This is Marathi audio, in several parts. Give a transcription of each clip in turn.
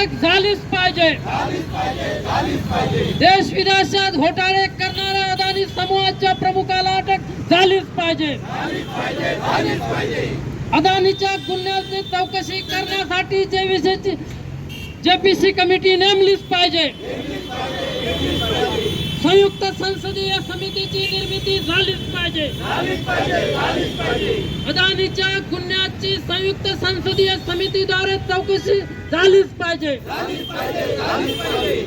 झालीच पाहिजे। देश विदेशात घोटाळे करणाऱ्या अदानी समूहाच्या प्रमुखाला अटक झालीच पाहिजे। अदानीच्या गुन्ह्याची चौकशी करण्यासाठी जेपीसी कमिटी नेमलीच पाहिजे। संयुक्त संसदीय समितीची निर्मिती झालीच पाहिजे। अदानीच्या गुन्ह्याची संयुक्त संसदीय समितीद्वारे चौकशी झालीच पाहिजे।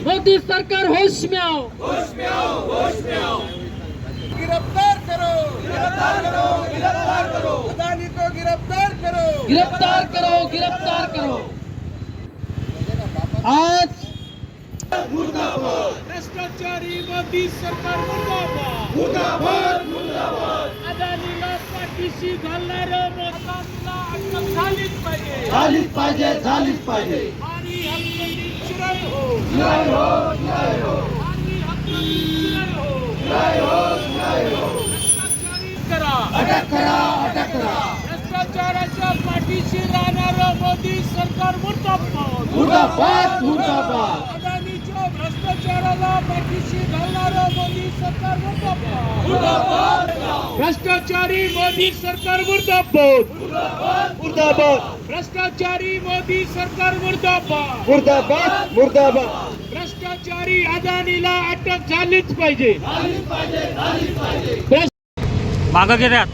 मोदी सरकार होश में आओ, होश में आओ, होश में आओ। गिरफ्तार करो, गिरफ्तार करो, गिरफ्तार करो, अदानी को गिरफ्तार करो, गिरफ्तार करो, गिरफ्तार करो। आज भ्रष्टाचारी मोदी सरकार मुर्दाबाद, मुर्दाबाद, मुर्दाबाद। अदानीला पाठीशी घालणाऱ्या मोदीला अटक झालीच पाहिजे, झालीच पाहिजे, झालीच पाहिजे। आणि हक्काची चिराई हो, चिराई हो, चिराई हो, आणि हक्काची चिराई हो, चिराई हो, चिराई हो। भ्रष्टाचारी करा, अटक करा, अटक करा। भ्रष्टाचाराच्या पाठीशी राहणारं मोदी सरकार मुर्दाबाद, मुर्दाबाद, मुर्दाबाद। अदानीच्या भ्रष्टाचाराला पाठीशी घालणारं मोदी सरकार मुर्दाबाद, मुर्दाबाद। भ्रष्टाचारी मोदी सरकार मुर्दाबाद, मुर्दाबाद, भ्रष्टाचारी मोदी सरकार मुर्दाबाद, मुर्दाबाद, मुर्दाबाद। भ्रष्टाचारी अदानीला अटक झालीच पाहिजे, झालीच पाहिजे, झालीच पाहिजे। मागं घेतात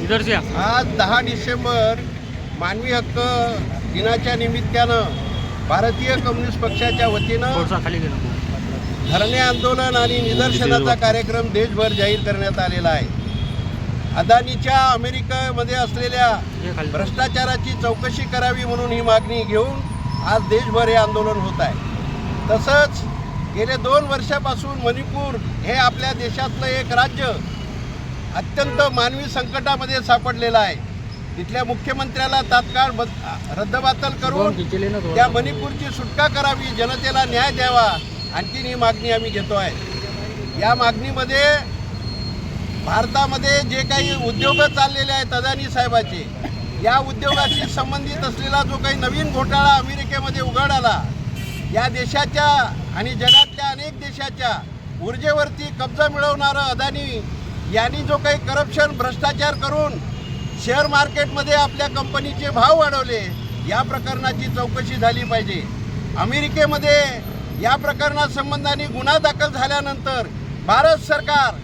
इधर से आज 10 डिसेंबर मानवी हक्क दिनाच्या निमित्तानं भारतीय कम्युनिस्ट पक्षाच्या वतीनं थोडसा खाली गेलो धरणे आंदोलन आणि निदर्शनाचा कार्यक्रम देशभर जाहीर करण्यात आलेला आहे। अदानीच्या अमेरिकेमध्ये असलेल्या भ्रष्टाचाराची चौकशी करावी म्हणून ही मागणी घेऊन आज देशभर हे आंदोलन होत आहे। तसंच गेले 2 वर्षापासून मणिपूर हे आपल्या देशातलं एक राज्य अत्यंत मानवी संकटामध्ये सापडलेलं आहे। तिथल्या मुख्यमंत्र्याला तात्काळ रद्दबातल करून त्या मणिपूरची सुटका करावी, जनतेला न्याय द्यावा, आणखीन ही मागणी आम्ही घेतो आहे। या मागणीमध्ये भारतामध्ये जे काही उद्योग चाललेले आहेत अदानी साहेबाचे, या उद्योगाशी संबंधित असलेला जो काही नवीन घोटाळा अमेरिकेमध्ये उघड आला, या देशाच्या आणि जगातल्या अनेक देशाच्या ऊर्जेवरती कब्जा मिळवणारं अदानी यांनी जो काही करप्शन भ्रष्टाचार करून शेअर मार्केटमध्ये आपल्या कंपनीचे भाव वाढवले, या प्रकरणाची चौकशी झाली पाहिजे। अमेरिकेमध्ये या प्रकरणासंबंधाने गुन्हा दाखल झाल्यानंतर भारत सरकार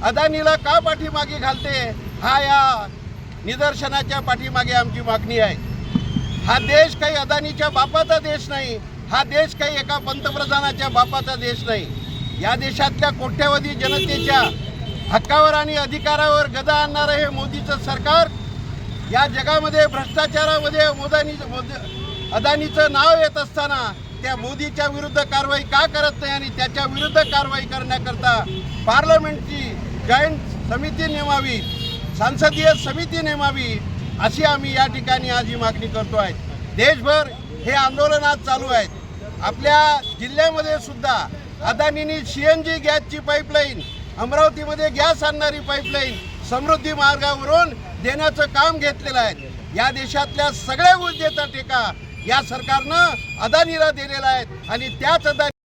अदानीला का पाठीमागे घालते, हा या निदर्शनाच्या पाठीमागे आमची मागणी आहे। हा देश काही अदानीच्या बापाचा देश नाही, हा देश काही एका पंतप्रधानाच्या बापाचा देश नाही। या देशातल्या कोट्यावधी जनतेच्या हक्कावर आणि अधिकारावर गदा आणणारं हे मोदीचं सरकार या जगामध्ये भ्रष्टाचारामध्ये अदानीचं नाव येत असताना त्या मोदीच्या विरुद्ध कारवाई का करत नाही आणि त्याच्या विरुद्ध कारवाई करण्याकरता पार्लमेंटची जॉईंट समिती नेमावी, संसदीय समिती नेमावी, अशी आम्ही या ठिकाणी आज ही मागणी करतो आहे। देशभर हे आंदोलन आज चालू आहेत। आपल्या जिल्ह्यामध्ये सुद्धा अदानींनी CNG गॅसची पाईपलाईन, अमरावतीमध्ये गॅस आणणारी पाईपलाईन समृद्धी मार्गावरून देण्याचं काम घेतलेलं आहे। या देशातल्या सगळ्या ऊर्जेचा ठेका या सरकारनं अदानीला दिलेला आहे आणि त्याच अदानी